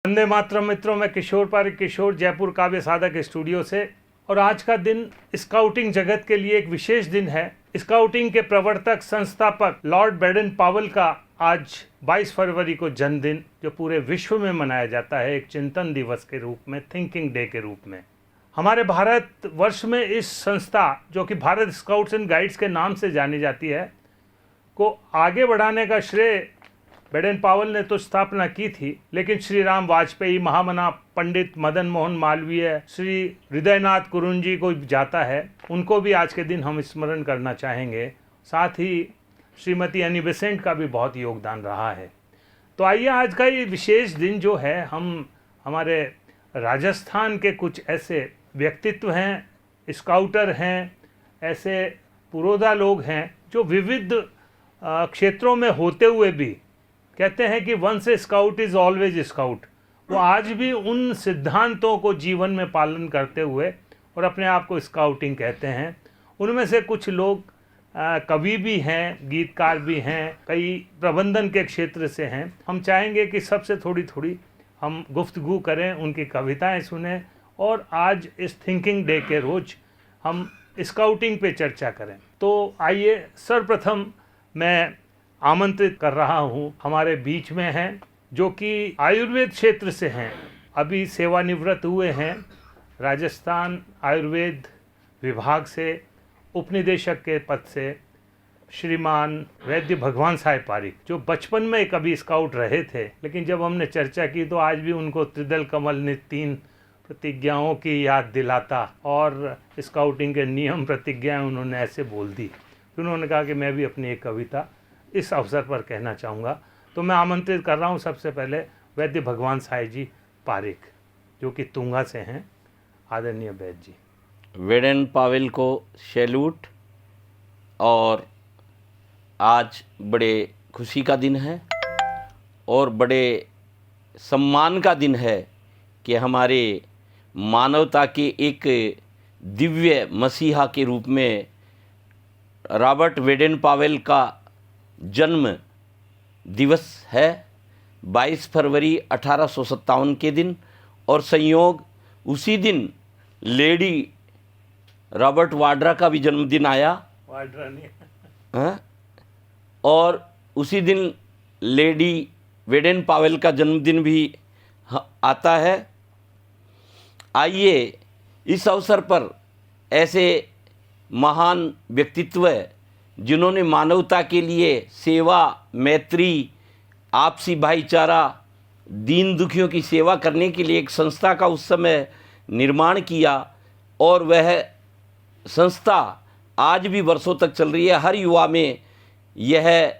वंदे मातरम मित्रों, मैं किशोर पारिक किशोर जयपुर काव्य साधक स्टूडियो से। और आज का दिन स्काउटिंग जगत के लिए एक विशेष दिन है। स्काउटिंग के प्रवर्तक संस्थापक लॉर्ड बेडन पावेल का आज 22 फरवरी को जन्मदिन, जो पूरे विश्व में मनाया जाता है एक चिंतन दिवस के रूप में, थिंकिंग डे के रूप में। हमारे भारत वर्ष में इस संस्था, जो कि भारत स्काउट्स एंड गाइड्स के नाम से जानी जाती है, को आगे बढ़ाने का श्रेय बेडन पावेल ने तो स्थापना की थी, लेकिन श्री राम वाजपेयी, महामना पंडित मदन मोहन मालवीय, श्री हृदयनाथ कुरुंजी को जाता है। उनको भी आज के दिन हम स्मरण करना चाहेंगे। साथ ही श्रीमती एनी बेसेंट का भी बहुत योगदान रहा है। तो आइए आज का ये विशेष दिन जो है, हम हमारे राजस्थान के कुछ ऐसे व्यक्तित्व हैं, स्काउटर हैं, ऐसे पुरोधा लोग हैं जो विविध क्षेत्रों में होते हुए भी कहते हैं कि once a scout is always scout. वो आज भी उन सिद्धांतों को जीवन में पालन करते हुए और अपने आप को स्काउटिंग कहते हैं। उनमें से कुछ लोग कवि भी हैं, गीतकार भी हैं, कई प्रबंधन के क्षेत्र से हैं। हम चाहेंगे कि सबसे थोड़ी थोड़ी हम गुफ्तगू करें, उनकी कविताएं सुनें और आज इस थिंकिंग डे के रोज़ हम स्काउटिंग पे चर्चा करें। तो आइए, सर्वप्रथम मैं आमंत्रित कर रहा हूँ, हमारे बीच में हैं जो कि आयुर्वेद क्षेत्र से हैं, अभी सेवानिवृत्त हुए हैं, राजस्थान आयुर्वेद विभाग से उपनिदेशक के पद से, श्रीमान वैद्य भगवान साहेब पारिक, जो बचपन में कभी स्काउट रहे थे, लेकिन जब हमने चर्चा की तो आज भी उनको त्रिदल कमल ने 3 प्रतिज्ञाओं की याद दिलाता और स्काउटिंग के नियम प्रतिज्ञाएं उन्होंने ऐसे बोल दी। फिर उन्होंने कहा कि मैं भी अपनी एक कविता इस अवसर पर कहना चाहूँगा। तो मैं आमंत्रित कर रहा हूँ सबसे पहले वैद्य भगवान साहेब जी पारिक, जो कि तुंगा से हैं। आदरणीय वैद्य जी। बेडन पावेल को सैल्यूट। और आज बड़े खुशी का दिन है और बड़े सम्मान का दिन है कि हमारे मानवता के एक दिव्य मसीहा के रूप में रॉबर्ट बेडन पावेल का जन्म दिवस है 22 फरवरी 1857 के दिन। और संयोग उसी दिन लेडी रॉबर्ट वाड्रा का भी जन्मदिन आया। वाड्रा नहीं हाँ? और उसी दिन लेडी बेडन पावेल का जन्मदिन भी आता है। आइए इस अवसर पर ऐसे महान व्यक्तित्व जिन्होंने मानवता के लिए सेवा, मैत्री, आपसी भाईचारा, दीन दुखियों की सेवा करने के लिए एक संस्था का उस समय निर्माण किया, और वह संस्था आज भी वर्षों तक चल रही है। हर युवा में यह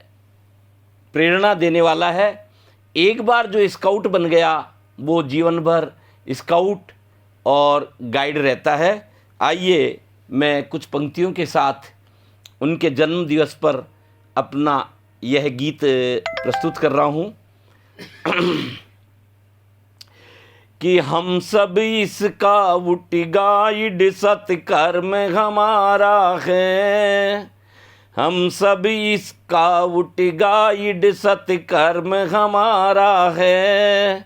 प्रेरणा देने वाला है। एक बार जो स्काउट बन गया वो जीवन भर स्काउट और गाइड रहता है। आइए मैं कुछ पंक्तियों के साथ उनके जन्म दिवस पर अपना यह गीत प्रस्तुत कर रहा हूँ कि हम सब स्काउट गाइड सत्कर्म हमारा है। हम सब स्काउट गाइड सत्कर्म हमारा है।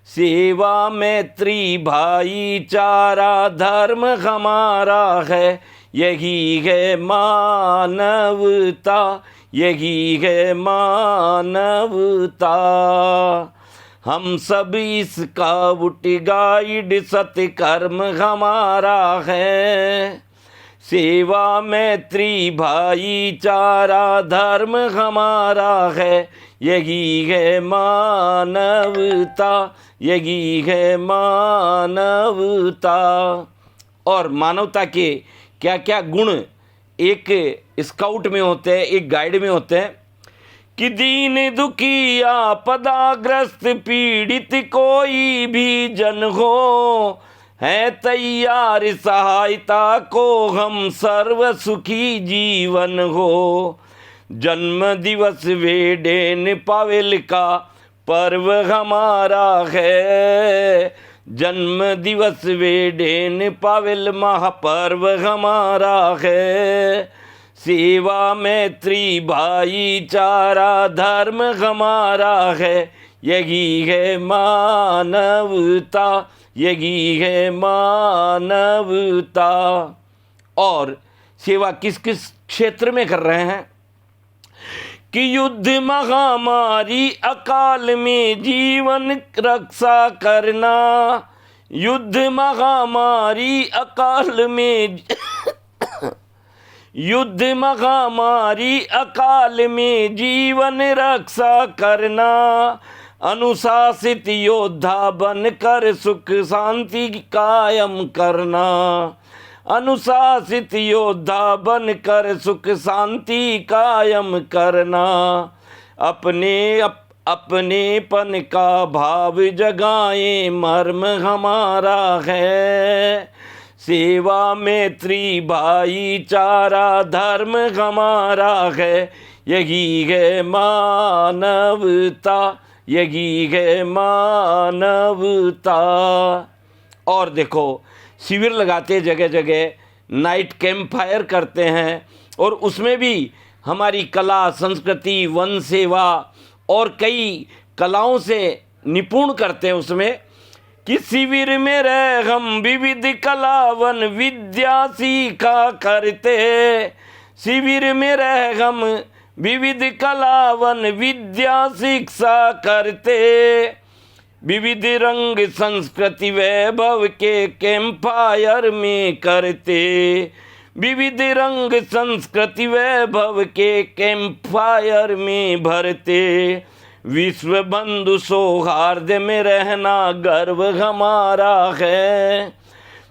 सेवा मैत्री भाईचारा धर्म हमारा है। यही है मानवता, यही है मानवता। हम सब स्काउट गाइड सत्कर्म हमारा है। सेवा मैत्री भाईचारा धर्म हमारा है। यही है मानवता, यही है मानवता। और मानवता के क्या क्या गुण एक स्काउट में होते हैं, एक गाइड में होते हैं कि दीन दुखी आपदाग्रस्त पीड़ित कोई भी जन हो, है तैयार सहायता को हम सर्व सुखी जीवन हो। जन्म दिवस बेडन पावेल का पर्व हमारा है। जन्म दिवस बेडन पावेल महापर्व हमारा है। सेवा मैत्री भाईचारा धर्म हमारा है, यही है मानवता, यही है मानवता। और सेवा किस किस क्षेत्र में कर रहे हैं कि युद्ध महामारी अकाल में जीवन रक्षा करना, युद्ध महामारी अकाल में युद्ध महामारी अकाल में जीवन रक्षा करना, अनुशासित योद्धा बनकर सुख शांति कायम करना, अनुशासित योद्धा बनकर सुख शांति कायम करना, अपनेपन का भाव जगाए मर्म हमारा है, सेवा मैत्री भाईचारा धर्म हमारा है, यही है मानवता, यही है मानवता। और देखो शिविर लगाते जगह जगह, नाइट कैंप फायर करते हैं, और उसमें भी हमारी कला संस्कृति वन सेवा और कई कलाओं से निपुण करते हैं उसमें कि शिविर में रह हम विविध कला वन विद्या सीखा करते, शिविर में रह हम विविध कला वन विद्या शिक्षा करते, विविध रंग संस्कृति वैभव के कैंप फायर में करते, विविध रंग संस्कृति वैभव के कैंप फायर में भरते, विश्व बंधु सौहार्द में रहना गर्व हमारा है,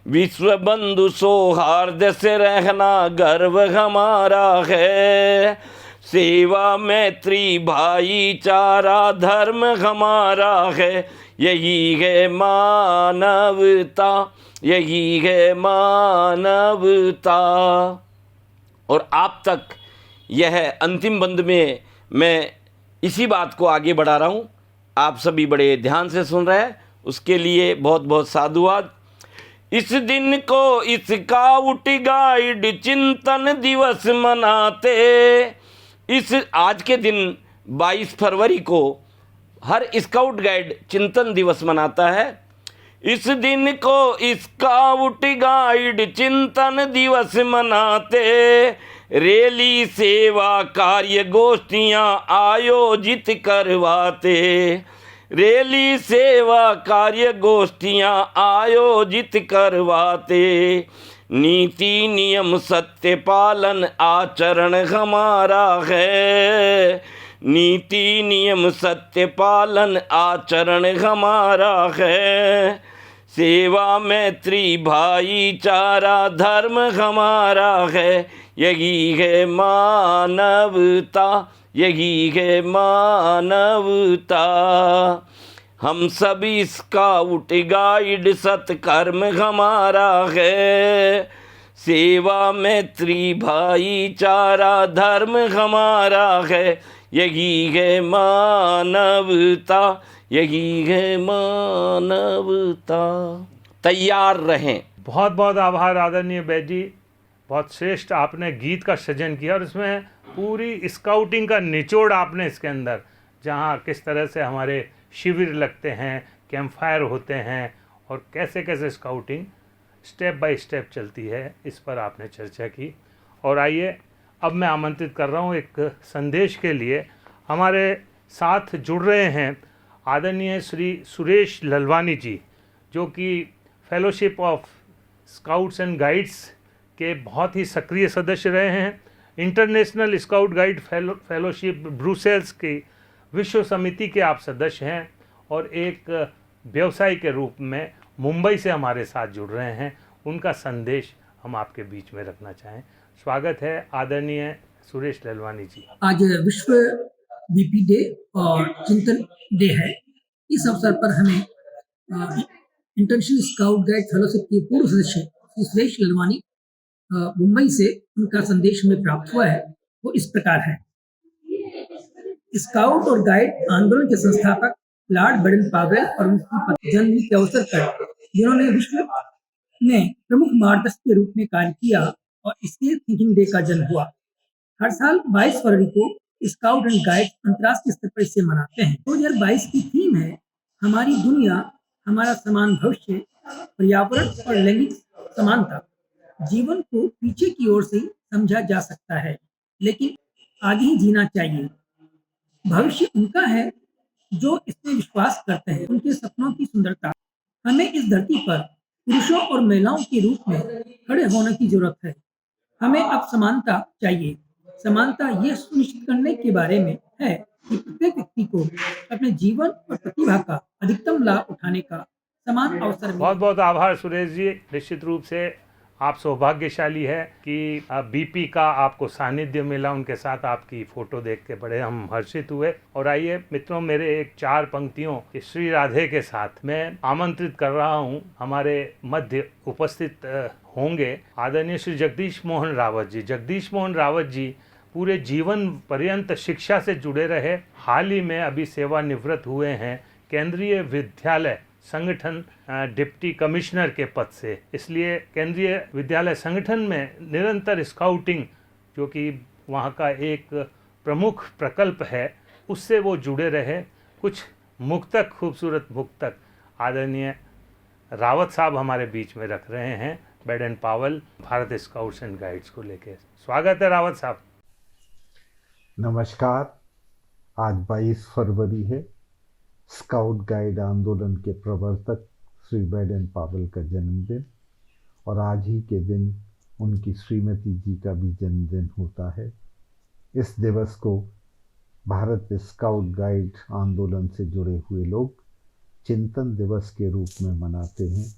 विश्व बंधु सौहार्द से रहना गर्व हमारा है, सेवा मैत्री भाईचारा धर्म हमारा है, यही है मानवता, यही है मानवता। और आप तक यह अंतिम बंद में मैं इसी बात को आगे बढ़ा रहा हूँ, आप सभी बड़े ध्यान से सुन रहे हैं, उसके लिए बहुत बहुत साधुवाद। इस दिन को स्काउट गाइड चिंतन दिवस मनाते, इस आज के दिन 22 फरवरी को हर स्काउट गाइड चिंतन दिवस मनाता है। इस दिन को स्काउट गाइड चिंतन दिवस मनाते, रैली सेवा कार्य गोष्ठियाँ आयोजित करवाते, रैली सेवा कार्य गोष्ठियाँ आयोजित करवाते, नीति नियम सत्य पालन आचरण हमारा है, नीति नियम सत्य पालन आचरण हमारा है, सेवा मैत्री भाईचारा धर्म हमारा है, यही है मानवता, यही है मानवता। हम सभी स्काउट गाइड सत्कर्म हमारा है, सेवा मैत्री भाईचारा धर्म हमारा है, यही है मानवता, यही है मानवता। तैयार रहें। बहुत बहुत आभार आदरणीय बैद जी, बहुत श्रेष्ठ आपने गीत का सृजन किया और इसमें पूरी स्काउटिंग का निचोड़ आपने इसके अंदर, जहाँ किस तरह से हमारे शिविर लगते हैं, कैंप फायर होते हैं और कैसे कैसे स्काउटिंग स्टेप बाय स्टेप चलती है, इस पर आपने चर्चा की। और आइए अब मैं आमंत्रित कर रहा हूँ एक संदेश के लिए। हमारे साथ जुड़ रहे हैं आदरणीय श्री सुरेश ललवानी जी, जो कि fellowship of scouts and guides के बहुत ही सक्रिय सदस्य रहे हैं। International scout guide fellowship Brussels की विश्व समिति के आप सदस्य हैं और एक व्यवसायी के रूप में मुंबई से हमारे साथ जुड़ रहे हैं। उनका संदेश हम आपके बीच में रखना चाहें। स्वागत है आदरणीय सुरेश ललवानी जी। आज विश्व बीपी डे और चिंतन डे है। इस अवसर पर हमें इंटरनेशनल स्काउट गाइड फेलोशिप के पूर्व सदस्य श्री सुरेश ललवानी मुंबई से उनका संदेश हमें प्राप्त हुआ है। वो इस प्रकार है। स्काउट और गाइड आंदोलन के संस्थापक लॉर्ड बैडन पावेल और उनकी पत्नी जन्म के अवसर पर, जिन्होंने विश्व में प्रमुख मार्गदर्शक के रूप में कार्य किया और इससे थिंकिंग डे का जन्म हुआ। हर साल 22 फरवरी को स्काउट एंड गाइड अंतर्राष्ट्रीय स्तर पर इसे मनाते हैं। 2022 की थीम है हमारी दुनिया हमारा समान भविष्य, पर्यावरण और लैंगिक समानता। जीवन को पीछे की ओर से समझा जा सकता है, लेकिन आगे ही जीना चाहिए। भविष्य उनका है जो इसमें विश्वास करते हैं। उनके सपनों की सुंदरता हमें इस धरती पर पुरुषों और महिलाओं के रूप में खड़े होने की जरूरत है। हमें अब समानता चाहिए। समानता ये सुनिश्चित करने के बारे में है कि प्रत्येक व्यक्ति को अपने जीवन और प्रतिभा का अधिकतम लाभ उठाने का समान अवसर बहुत मिले। बहुत आभार सुरेश जी। निश्चित रूप से आप सौभाग्यशाली है कि बीपी का आपको सानिध्य मिला, उनके साथ आपकी फोटो देख के बड़े हम हर्षित हुए। और आइए मित्रों, मेरे एक 4 पंक्तियों के श्री राधे के साथ मैं आमंत्रित कर रहा हूं, हमारे मध्य उपस्थित होंगे आदरणीय श्री जगदीश मोहन रावत जी। जगदीश मोहन रावत जी पूरे जीवन पर्यंत शिक्षा से जुड़े रहे, हाल ही में अभी सेवानिवृत्त हुए हैं केंद्रीय विद्यालय संगठन डिप्टी कमिश्नर के पद से। इसलिए केंद्रीय विद्यालय संगठन में निरंतर स्काउटिंग, जो कि वहाँ का एक प्रमुख प्रकल्प है, उससे वो जुड़े रहे। कुछ मुक्तक, खूबसूरत मुक्तक आदरणीय रावत साहब हमारे बीच में रख रहे हैं बेडन पावल भारत स्काउट्स एंड गाइड्स को लेकर। स्वागत है रावत साहब। नमस्कार। आज 22 फरवरी है। स्काउट गाइड आंदोलन के प्रवर्तक श्री बेडन पावल का जन्मदिन, और आज ही के दिन उनकी श्रीमती जी का भी जन्मदिन होता है। इस दिवस को भारत स्काउट गाइड आंदोलन से जुड़े हुए लोग चिंतन दिवस के रूप में मनाते हैं।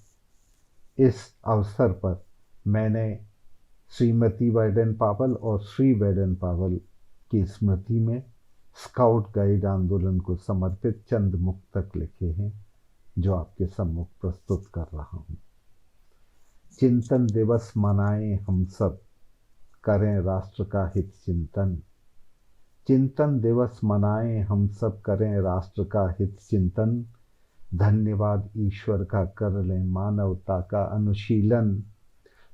इस अवसर पर मैंने श्रीमती बेडन पावल और श्री बेडन पावल की स्मृति में स्काउट गाइड आंदोलन को समर्पित चंद मुक्तक लिखे हैं, जो आपके सम्मुख प्रस्तुत कर रहा हूँ। चिंतन दिवस मनाएं हम सब, करें राष्ट्र का हित चिंतन। चिंतन दिवस मनाएं हम सब, करें राष्ट्र का हित चिंतन। धन्यवाद ईश्वर का, कर लें मानवता का अनुशीलन।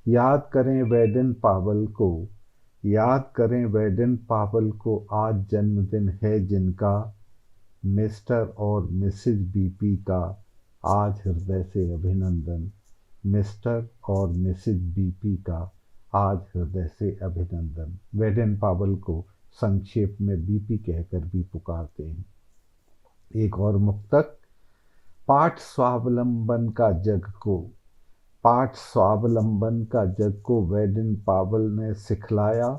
याद करें बेडन पावल को, याद करें बेडन पावल को, आज जन्मदिन है जिनका। मिस्टर और मिसेज बीपी का आज हृदय से अभिनंदन। मिस्टर और मिसेज बीपी का आज हृदय से अभिनंदन। बेडन पावल को संक्षेप में बीपी कहकर भी पुकारते हैं। एक और मुक्तक, पाठ स्वावलंबन का जग को, पाठ स्वावलंबन का जग को बेडन पावल ने सिखलाया।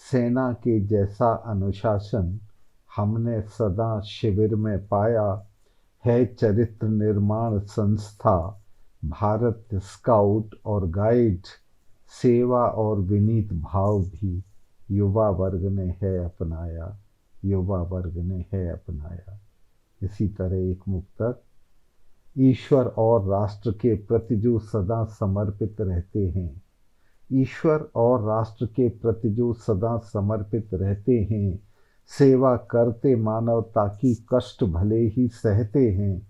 सेना के जैसा अनुशासन हमने सदा शिविर में पाया। है चरित्र निर्माण संस्था भारत स्काउट और गाइड। सेवा और विनीत भाव भी युवा वर्ग ने है अपनाया, युवा वर्ग ने है अपनाया। इसी तरह एक मुक्तक, ईश्वर और राष्ट्र के प्रति जो सदा समर्पित रहते हैं, ईश्वर और राष्ट्र के प्रति जो सदा समर्पित रहते हैं। सेवा करते मानवता की, कष्ट भले ही सहते हैं।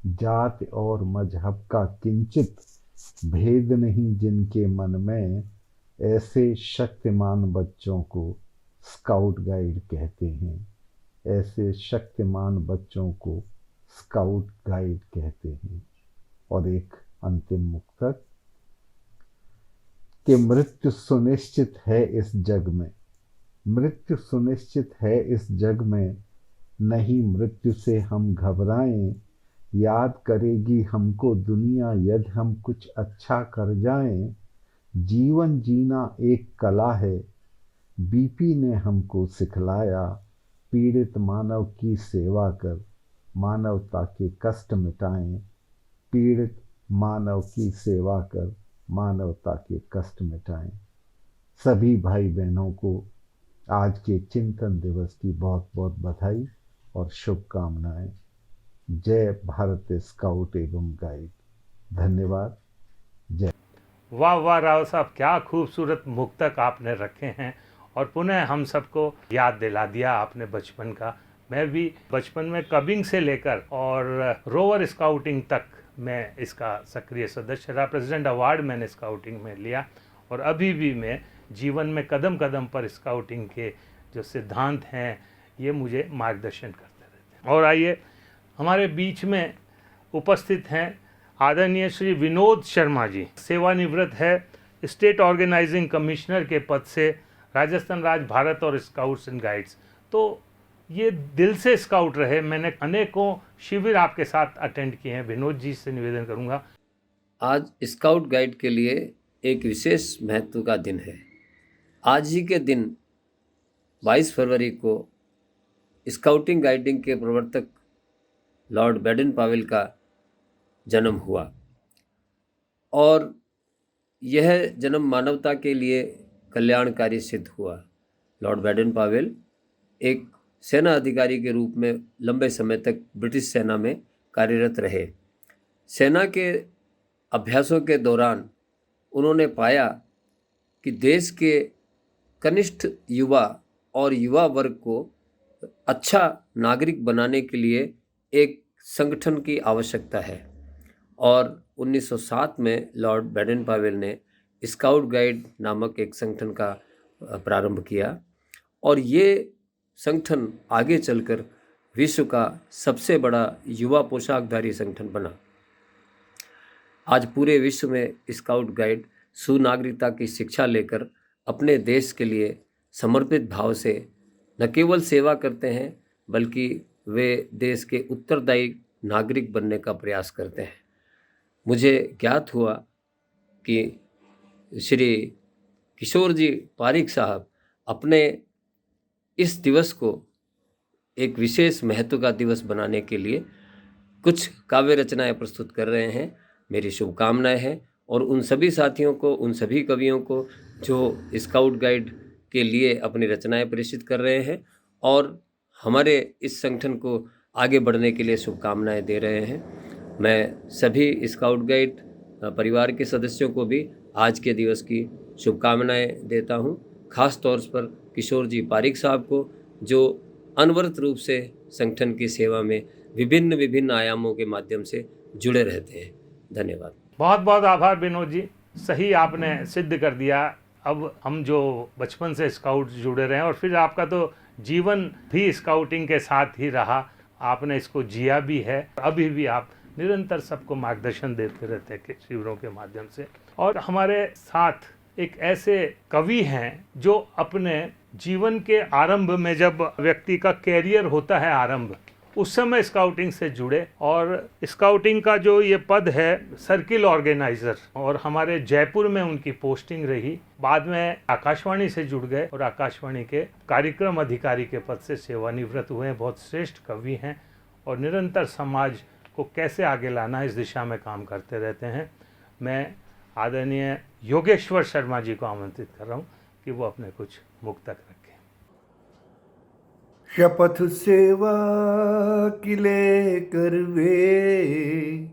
जात और मजहब का किंचित भेद नहीं जिनके मन में, ऐसे शक्तिमान बच्चों को स्काउट गाइड कहते हैं। ऐसे शक्तिमान बच्चों को स्काउट गाइड कहते हैं। और एक अंतिम मुक्तक, कि मृत्यु सुनिश्चित है इस जग में, मृत्यु सुनिश्चित है इस जग में। नहीं मृत्यु से हम घबराएं, याद करेगी हमको दुनिया यदि हम कुछ अच्छा कर जाएं। जीवन जीना एक कला है, बीपी ने हमको सिखलाया। पीड़ित मानव की सेवा कर, मानवता के कष्ट मिटाएं। पीड़ित मानव की सेवा कर, मानवता के कष्ट मिटाएं। सभी भाई बहनों को आज के चिंतन दिवस की बहुत बहुत बधाई और शुभकामनाएं। जय भारत स्काउट एवं गाइड। धन्यवाद। जय। वाह वाह राव साहब, क्या खूबसूरत मुक्तक आपने रखे हैं, और पुनः हम सबको याद दिला दिया आपने बचपन का। मैं भी बचपन में कबिंग से लेकर और रोवर स्काउटिंग तक मैं इसका सक्रिय सदस्य रहा। प्रेसिडेंट अवार्ड मैंने स्काउटिंग में लिया, और अभी भी मैं जीवन में कदम कदम पर स्काउटिंग के जो सिद्धांत हैं ये मुझे मार्गदर्शन करते रहते हैं। और आइए हमारे बीच में उपस्थित हैं आदरणीय श्री विनोद शर्मा जी, सेवानिवृत्त है स्टेट ऑर्गेनाइजिंग कमिश्नर के पद से राजस्थान राज्य भारत और स्काउट्स एंड गाइड्स। तो ये दिल से स्काउट रहे, मैंने अनेकों शिविर आपके साथ अटेंड किए हैं। विनोद जी से निवेदन करूंगा। आज स्काउट गाइड के लिए एक विशेष महत्व का दिन है। आज ही के दिन 22 फरवरी को स्काउटिंग गाइडिंग के प्रवर्तक लॉर्ड बैडन पावेल का जन्म हुआ और यह जन्म मानवता के लिए कल्याणकारी सिद्ध हुआ। लॉर्ड बैडन पावेल एक सेना अधिकारी के रूप में लंबे समय तक ब्रिटिश सेना में कार्यरत रहे। सेना के अभ्यासों के दौरान उन्होंने पाया कि देश के कनिष्ठ युवा और युवा वर्ग को अच्छा नागरिक बनाने के लिए एक संगठन की आवश्यकता है और 1907 में लॉर्ड बैडन पावेल ने स्काउट गाइड नामक एक संगठन का प्रारंभ किया और ये संगठन आगे चलकर विश्व का सबसे बड़ा युवा पोशाकधारी संगठन बना। आज पूरे विश्व में स्काउट गाइड सुनागरिकता की शिक्षा लेकर अपने देश के लिए समर्पित भाव से न केवल सेवा करते हैं बल्कि वे देश के उत्तरदायी नागरिक बनने का प्रयास करते हैं। मुझे ज्ञात हुआ कि श्री किशोर जी पारिक साहब अपने इस दिवस को एक विशेष महत्व का दिवस बनाने के लिए कुछ काव्य रचनाएं प्रस्तुत कर रहे हैं। मेरी शुभकामनाएं हैं और उन सभी साथियों को, उन सभी कवियों को जो स्काउट गाइड के लिए अपनी रचनाएं प्रेषित कर रहे हैं और हमारे इस संगठन को आगे बढ़ने के लिए शुभकामनाएं दे रहे हैं। मैं सभी स्काउट गाइड परिवार के सदस्यों को भी आज के दिवस की शुभकामनाएं देता हूं। खास तौर पर किशोर जी पारिक साहब को जो अनवरत रूप से संगठन की सेवा में विभिन्न आयामों के माध्यम से जुड़े रहते हैं। धन्यवाद। बहुत बहुत आभार विनोद जी, सही आपने सिद्ध कर दिया। अब हम जो बचपन से स्काउट जुड़े रहे हैं और फिर आपका तो जीवन भी स्काउटिंग के साथ ही रहा, आपने इसको जिया भी है, अभी भी आप निरंतर सबको मार्गदर्शन देते रहते हैं शिविरों के माध्यम से। और हमारे साथ एक ऐसे कवि हैं जो अपने जीवन के आरंभ में, जब व्यक्ति का कैरियर होता है आरंभ, उस समय स्काउटिंग से जुड़े और स्काउटिंग का जो ये पद है सर्किल ऑर्गेनाइजर, और हमारे जयपुर में उनकी पोस्टिंग रही। बाद में आकाशवाणी से जुड़ गए और आकाशवाणी के कार्यक्रम अधिकारी के पद से सेवानिवृत्त हुए। बहुत श्रेष्ठ कवि हैं और निरंतर समाज को कैसे आगे लाना इस दिशा में काम करते रहते हैं। मैं आदरणीय योगेश्वर शर्मा जी को आमंत्रित कर रहा हूँ कि वो अपने कुछ मुक्तक रखें। शपथ सेवा की लेकर वे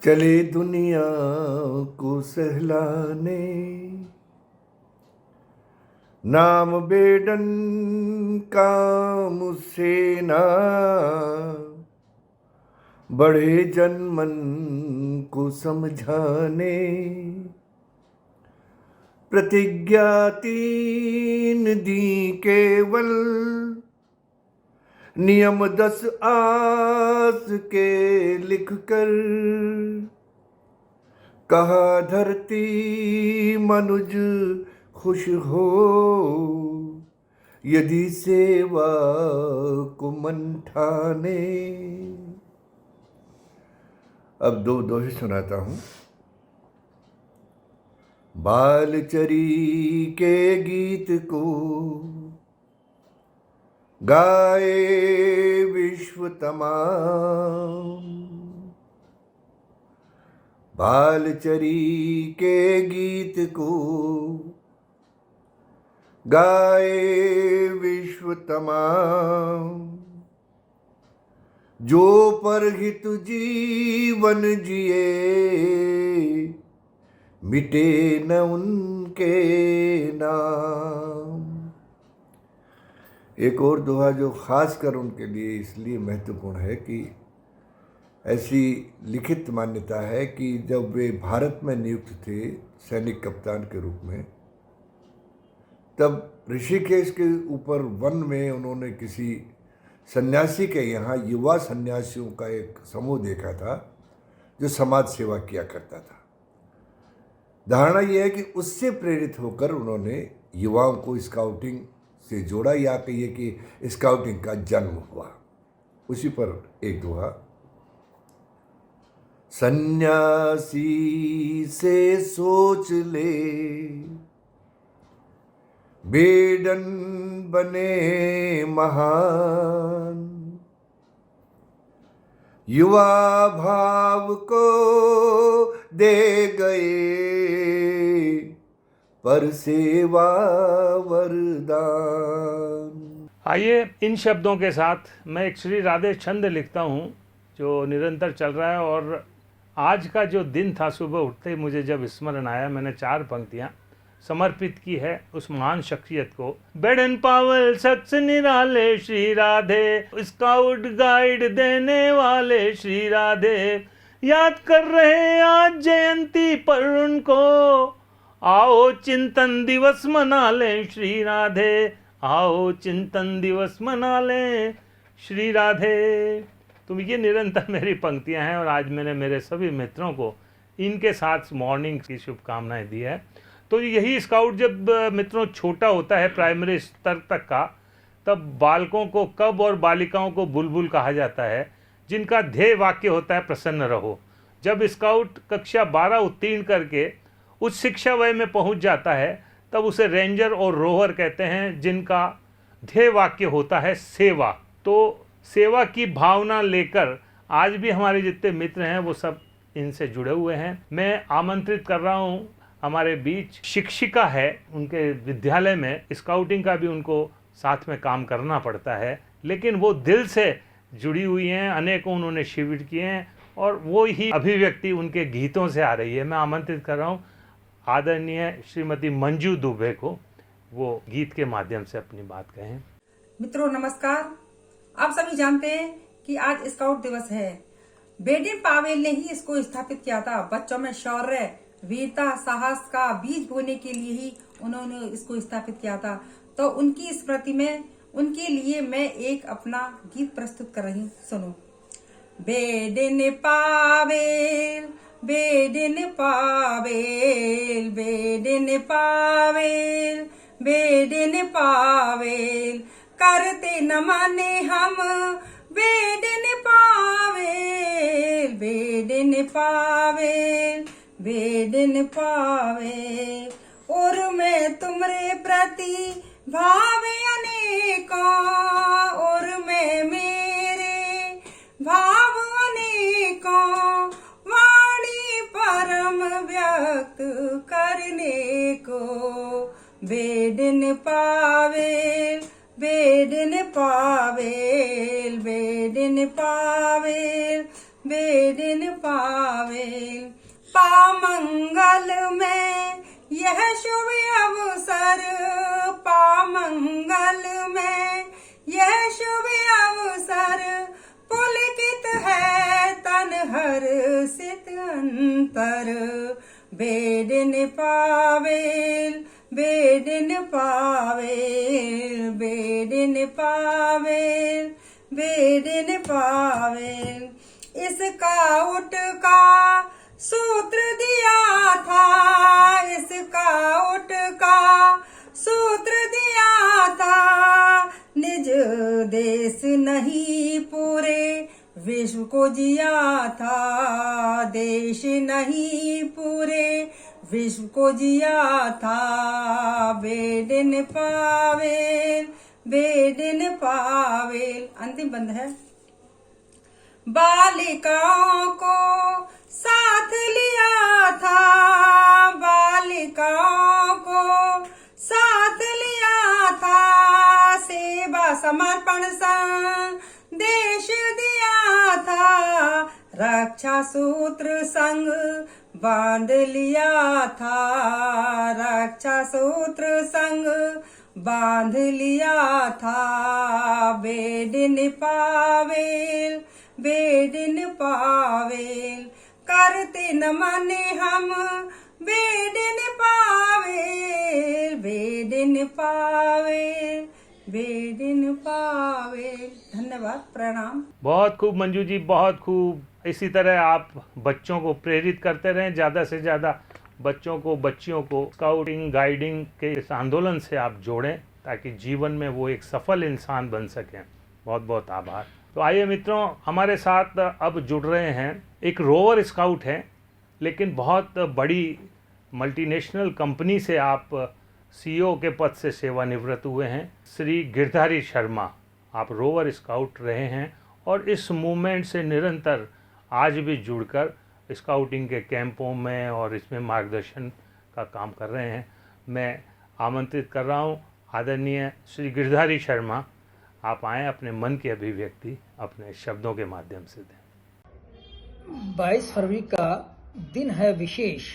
चले दुनिया को सहलाने, नाम बेडन काम सेना बढ़े जनमन को समझाने, प्रतिज्ञा 3 दी केवल नियम 10 आस के लिख कर, कहा धरती मनुज खुश हो यदि सेवा को मन ठाने। अब 2 दोहे सुनाता हूँ। बालचरी के गीत को गाए विश्व तमाम, बालचरी के गीत को गाए विश्व तमाम, जो परहित जीवन जिए मिटे न उनके नाम। एक और दोहा जो खास कर उनके लिए इसलिए महत्वपूर्ण है कि ऐसी लिखित मान्यता है कि जब वे भारत में नियुक्त थे सैनिक कप्तान के रूप में, तब ऋषिकेश के ऊपर वन में उन्होंने किसी सन्यासी के यहाँ युवा सन्यासियों का एक समूह देखा था जो समाज सेवा किया करता था। धारणा यह है कि उससे प्रेरित होकर उन्होंने युवाओं को स्काउटिंग से जोड़ा, या कहिए कि स्काउटिंग का जन्म हुआ। उसी पर एक दोहा, सन्यासी से सोच ले बेडन बने महान, युवा भाव को दे गए पर सेवा वरदान। आइए इन शब्दों के साथ मैं एक श्री राधे छंद लिखता हूँ जो निरंतर चल रहा है, और आज का जो दिन था, सुबह उठते ही मुझे जब स्मरण आया, मैंने 4 पंक्तियाँ समर्पित की है उस महान शख्सियत को। बेडन पावल शख्स निराले श्री राधे, स्काउट गाइड देने वाले श्री राधे, याद कर रहे आज जयंती पर उनको, आओ चिंतन दिवस मना लें श्री राधे, आओ चिंतन दिवस मना लें श्री राधे। तो ये निरंतर मेरी पंक्तियां हैं, और आज मैंने मेरे सभी मित्रों को इनके साथ मॉर्निंग की शुभकामनाएं दी है। तो यही स्काउट जब मित्रों छोटा होता है प्राइमरी स्तर तक का, तब बालकों को कब और बालिकाओं को बुलबुल कहा जाता है, जिनका ध्येय वाक्य होता है प्रसन्न रहो। जब स्काउट कक्षा 12 उत्तीर्ण करके उच्च शिक्षा वय में पहुंच जाता है, तब उसे रेंजर और रोवर कहते हैं, जिनका ध्येय वाक्य होता है सेवा। तो सेवा की भावना लेकर आज भी हमारे जितने मित्र हैं वो सब इनसे जुड़े हुए हैं। मैं आमंत्रित कर रहा हूँ, हमारे बीच शिक्षिका है, उनके विद्यालय में स्काउटिंग का भी उनको साथ में काम करना पड़ता है, लेकिन वो दिल से जुड़ी हुई हैं। अनेकों उन्होंने शिविर किए हैं और वो ही अभिव्यक्ति उनके गीतों से आ रही है। मैं आमंत्रित कर रहा हूँ आदरणीय श्रीमती मंजू दुबे को, वो गीत के माध्यम से अपनी बात कहें। मित्रों नमस्कार। आप सभी जानते हैं कि आज स्काउट दिवस है। बेडेन पावेल ने ही इसको स्थापित किया था। बच्चों में शौर्य, वीरता, साहस का बीज बोने के लिए ही उन्होंने इसको स्थापित किया था। तो उनकी स्मृति में उनके लिए मैं एक अपना गीत प्रस्तुत कर रही हूँ, सुनो। Baden Powell, Baden Powell, Baden Powell, Baden Powell, करते न माने हम Baden Powell, Baden Powell, Baden Powell. और मैं तुमरे प्रति भावे अनेकों, और मैं मेरे भाव अनेकों, वाणी परम व्यक्त करने को। Baden Powell, Baden Powell, Baden Powell, Baden Powell. पामंगल में यह शुभ अवसर, पामंगल में यह शुभ अवसर, पुलकित है तन हर्षित अंतर। Baden Powell, Baden Powell, Baden Powell, Baden Powell. Scout का सूत्र दिया था, स्काउट का सूत्र दिया था, निज देश नहीं पूरे विश्व को जिया था, देश नहीं पूरे विश्व को जिया था। Baden Powell, Baden Powell. अंतिम बंद है। बालिकाओं को साथ लिया था, बालिकाओं को साथ लिया था, सेवा समर्पण संदेश दिया था, रक्षा सूत्र संग बांध लिया था, रक्षा सूत्र संग बांध लिया था। बेडेन पावेल, बेडेन पावेल, करते न माने हम Baden Powell, Baden Baden Powell, Baden Powell. धन्यवाद, प्रणाम। बहुत खूब मंजू जी, बहुत खूब। इसी तरह आप बच्चों को प्रेरित करते रहें, ज़्यादा से ज़्यादा बच्चों को बच्चियों को स्काउटिंग गाइडिंग के इस आंदोलन से आप जोड़ें ताकि जीवन में वो एक सफल इंसान बन सकें। बहुत बहुत आभार। तो आइए मित्रों, हमारे साथ अब जुड़ रहे हैं एक रोवर स्काउट हैं, लेकिन बहुत बड़ी मल्टीनेशनल कंपनी से आप सीईओ के पद से सेवानिवृत्त हुए हैं, श्री गिरधारी शर्मा। आप रोवर स्काउट रहे हैं और इस मूवमेंट से निरंतर आज भी जुड़कर स्काउटिंग के कैंपों में और इसमें मार्गदर्शन का काम कर रहे हैं। मैं आमंत्रित कर रहा हूं आदरणीय श्री गिरधारी शर्मा, आप आएँ, अपने मन की अभिव्यक्ति अपने शब्दों के माध्यम से दें। 22 फरवरी का दिन है विशेष।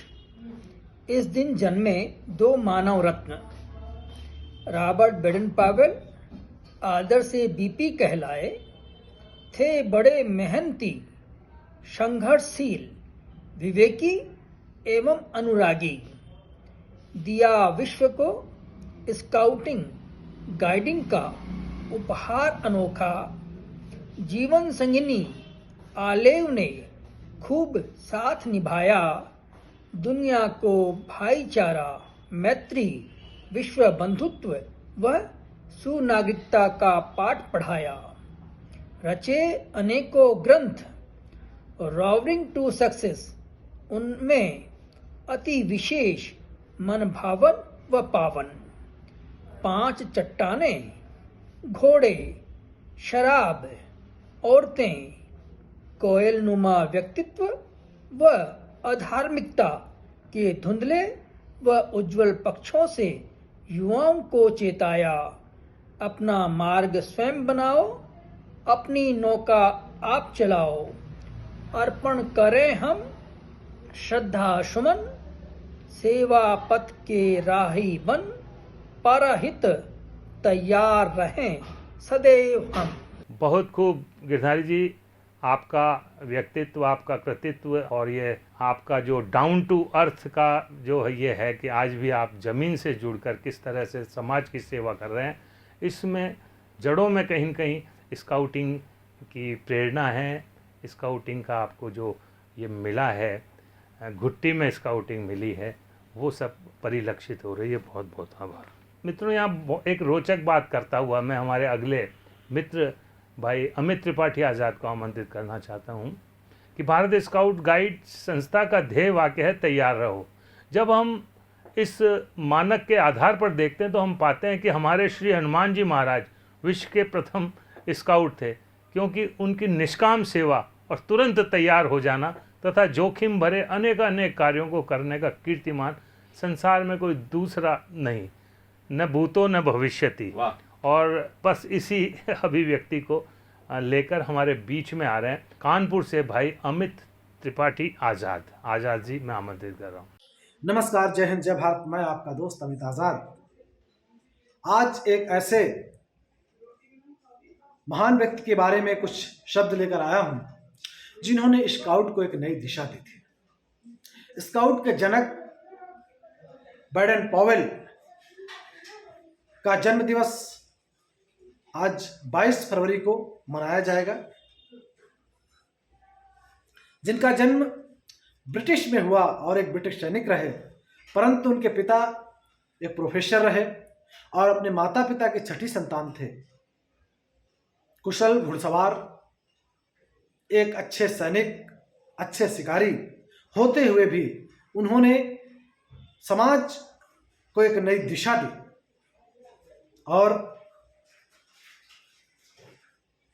इस दिन जन्मे 2 मानव रत्न, रॉबर्ट बेडन पावेल, आदर से बीपी कहलाए, थे बड़े मेहनती, संघर्षशील, विवेकी एवं अनुरागी। दिया विश्व को स्काउटिंग गाइडिंग का उपहार अनोखा। जीवन संगिनी आलेव ने खूब साथ निभाया। दुनिया को भाईचारा, मैत्री, विश्व बंधुत्व व सुनागरिकता का पाठ पढ़ाया। रचे अनेकों ग्रंथ, रोवरिंग टू सक्सेस, उनमें अति विशेष मन भावन व पावन। 5 चट्टानें, घोड़े, शराब, औरतें, कोयल नुमा व्यक्तित्व व अधार्मिकता के धुंधले व उज्जवल पक्षों से युवाओं को चेताया। अपना मार्ग स्वयं बनाओ, अपनी नौका आप चलाओ। अर्पण करें हम श्रद्धा सुमन, सेवा पथ के राही बन, परहित तैयार रहें सदैव हम। बहुत खूब गिरधारी जी, आपका व्यक्तित्व, आपका कृतित्व और ये आपका जो डाउन टू अर्थ का जो है ये है कि आज भी आप ज़मीन से जुड़कर किस तरह से समाज की सेवा कर रहे हैं, इसमें जड़ों में कहीं न कहीं स्काउटिंग की प्रेरणा है। स्काउटिंग का आपको जो ये मिला है, घुट्टी में स्काउटिंग मिली है, वो सब परिलक्षित हो रही है। बहुत बहुत आभार। मित्रों, यहाँ एक रोचक बात करता हुआ मैं हमारे अगले मित्र भाई अमित त्रिपाठी आज़ाद को आमंत्रित करना चाहता हूँ कि भारत स्काउट गाइड संस्था का ध्येय वाक्य है तैयार रहो। जब हम इस मानक के आधार पर देखते हैं तो हम पाते हैं कि हमारे श्री हनुमान जी महाराज विश्व के प्रथम स्काउट थे, क्योंकि उनकी निष्काम सेवा और तुरंत तैयार हो जाना तथा जोखिम भरे अनेक कार्यों को करने का कीर्तिमान संसार में कोई दूसरा नहीं, न भूतो न भविष्यति। और बस इसी अभिव्यक्ति को लेकर हमारे बीच में आ रहे हैं कानपुर से भाई अमित त्रिपाठी आज़ाद। आज़ाद जी, मैं आमंत्रित कर रहा हूँ। नमस्कार, जय हिंद, जय भारत। मैं आपका दोस्त अमित आज़ाद आज एक ऐसे महान व्यक्ति के बारे में कुछ शब्द लेकर आया हूँ जिन्होंने स्काउट को एक नई दिशा दी थी। स्काउट के जनक बेडन पावेल का जन्म दिवस आज 22 फरवरी को मनाया जाएगा, जिनका जन्म ब्रिटिश में हुआ और एक ब्रिटिश सैनिक रहे, परंतु उनके पिता एक प्रोफेसर रहे और अपने माता पिता के छठी संतान थे। कुशल घुड़सवार, एक अच्छे सैनिक, अच्छे शिकारी होते हुए भी उन्होंने समाज को एक नई दिशा दी और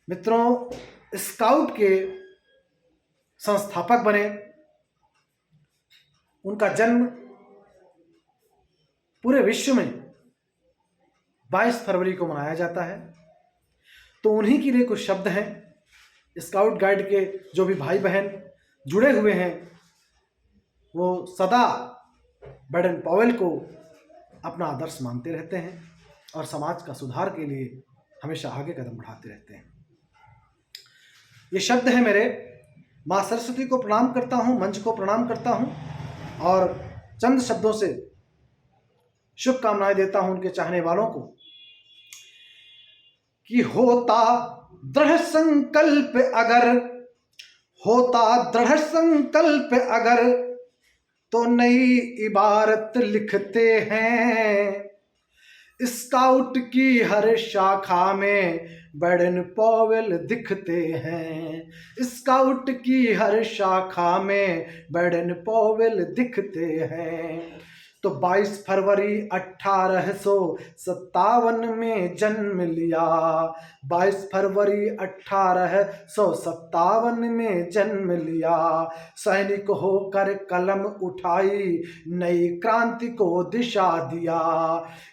मित्रों, स्काउट के संस्थापक बने। उनका जन्म पूरे विश्व में 22 फरवरी को मनाया जाता है। तो उन्हीं के लिए कुछ शब्द हैं। स्काउट गाइड के जो भी भाई बहन जुड़े हुए हैं वो सदा बेडन पावेल को अपना आदर्श मानते रहते हैं और समाज का सुधार के लिए हमेशा आगे कदम बढ़ाते रहते हैं। ये शब्द है मेरे। माँ सरस्वती को प्रणाम करता हूँ, मंच को प्रणाम करता हूँ और चंद शब्दों से शुभकामनाएं देता हूं उनके चाहने वालों को कि होता दृढ़ संकल्प अगर तो नई इबारत लिखते हैं। स्काउट की हर शाखा में बैडन पॉवेल दिखते हैं। स्काउट की हर शाखा में बैडन पॉवेल दिखते हैं। तो 22 फरवरी 1857 में जन्म लिया। 22 फरवरी 1857 में जन्म लिया। सैनिक होकर कलम उठाई, नई क्रांति को दिशा दिया।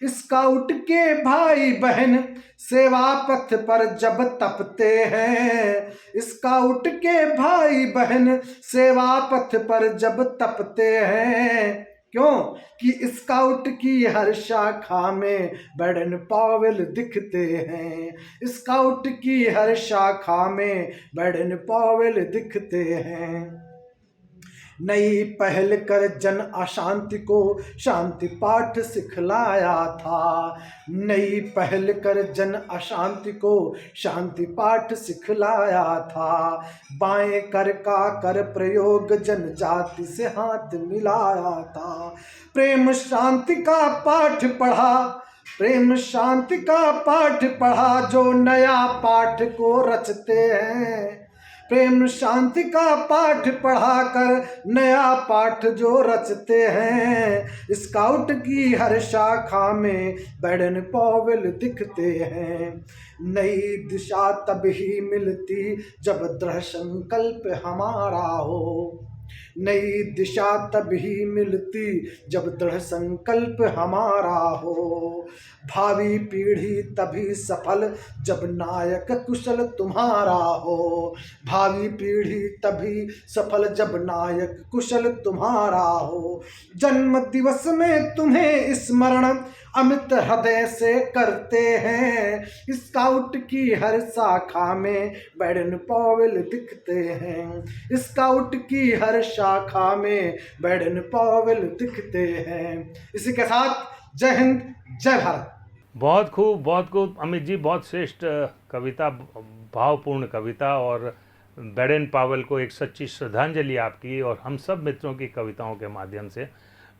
स्काउट के भाई बहन सेवा पथ पर जब तपते हैं। स्काउट के भाई बहन सेवा पथ पर जब तपते हैं। क्यों कि स्काउट की हर शाखा में बैडन पॉवेल दिखते हैं। स्काउट की हर शाखा में बैडन पॉवेल दिखते हैं। नई पहल कर जन अशांति को शांति पाठ सिखलाया था। नई पहल कर जन अशांति को शांति पाठ सिखलाया था। बाएं कर का कर प्रयोग जनजाति से हाथ मिलाया था। प्रेम शांति का पाठ पढ़ा जो नया पाठ को रचते हैं। प्रेम शांति का पाठ पढ़ाकर नया पाठ जो रचते हैं। स्काउट की हर शाखा में बैडन पॉवेल दिखते हैं। नई दिशा तब ही मिलती जब दृढ़ संकल्प हमारा हो। नई दिशा तब ही मिलती जब दृढ़ संकल्प हमारा हो। भावी पीढ़ी तभी सफल जब नायक कुशल तुम्हारा हो। भावी पीढ़ी तभी सफल जब नायक कुशल तुम्हारा हो। जन्म दिवस में तुम्हें स्मरण अमित हृदय से करते हैं। स्काउट की हर शाखा में बैडन पॉवेल दिखते हैं। स्काउट की हर शाखा में बैडन पॉवेल दिखते हैं। इसी के साथ जय हिंद, जय भारत। बहुत खूब अमित जी, बहुत श्रेष्ठ कविता, भावपूर्ण कविता, और बैडन पॉवेल को एक सच्ची श्रद्धांजलि आपकी और हम सब मित्रों की कविताओं के माध्यम से।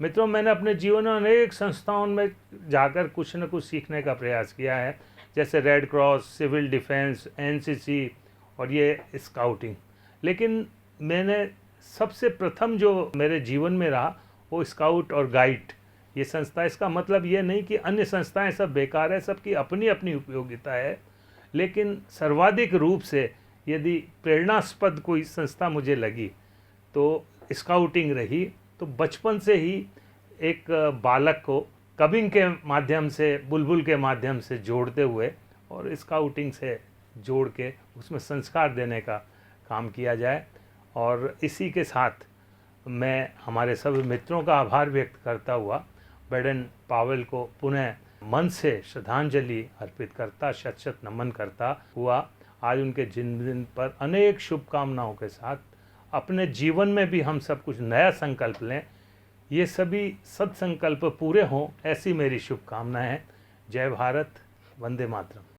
मित्रों, मैंने अपने जीवन में अनेक संस्थाओं में जाकर कुछ न कुछ सीखने का प्रयास किया है, जैसे red cross, civil defence, NCC और ये स्काउटिंग। लेकिन मैंने सबसे प्रथम जो मेरे जीवन में रहा वो स्काउट और गाइड ये संस्था। इसका मतलब ये नहीं कि अन्य संस्थाएं सब बेकार है, सबकी अपनी अपनी उपयोगिता है, लेकिन सर्वाधिक रूप से यदि प्रेरणास्पद कोई संस्था मुझे लगी तो स्काउटिंग रही। तो बचपन से ही एक बालक को कबिंग के माध्यम से, बुलबुल के माध्यम से जोड़ते हुए और स्काउटिंग से जोड़ के उसमें संस्कार देने का काम किया जाए। और इसी के साथ मैं हमारे सभी मित्रों का आभार व्यक्त करता हुआ बैडन पॉवेल को पुनः मन से श्रद्धांजलि अर्पित करता, शत शत नमन करता हुआ आज उनके जन्मदिन पर अनेक शुभकामनाओं के साथ अपने जीवन में भी हम सब कुछ नया संकल्प लें, ये सभी सत्संकल्प पूरे हों, ऐसी मेरी शुभकामनाएं हैं। जय भारत, वंदे मातरम।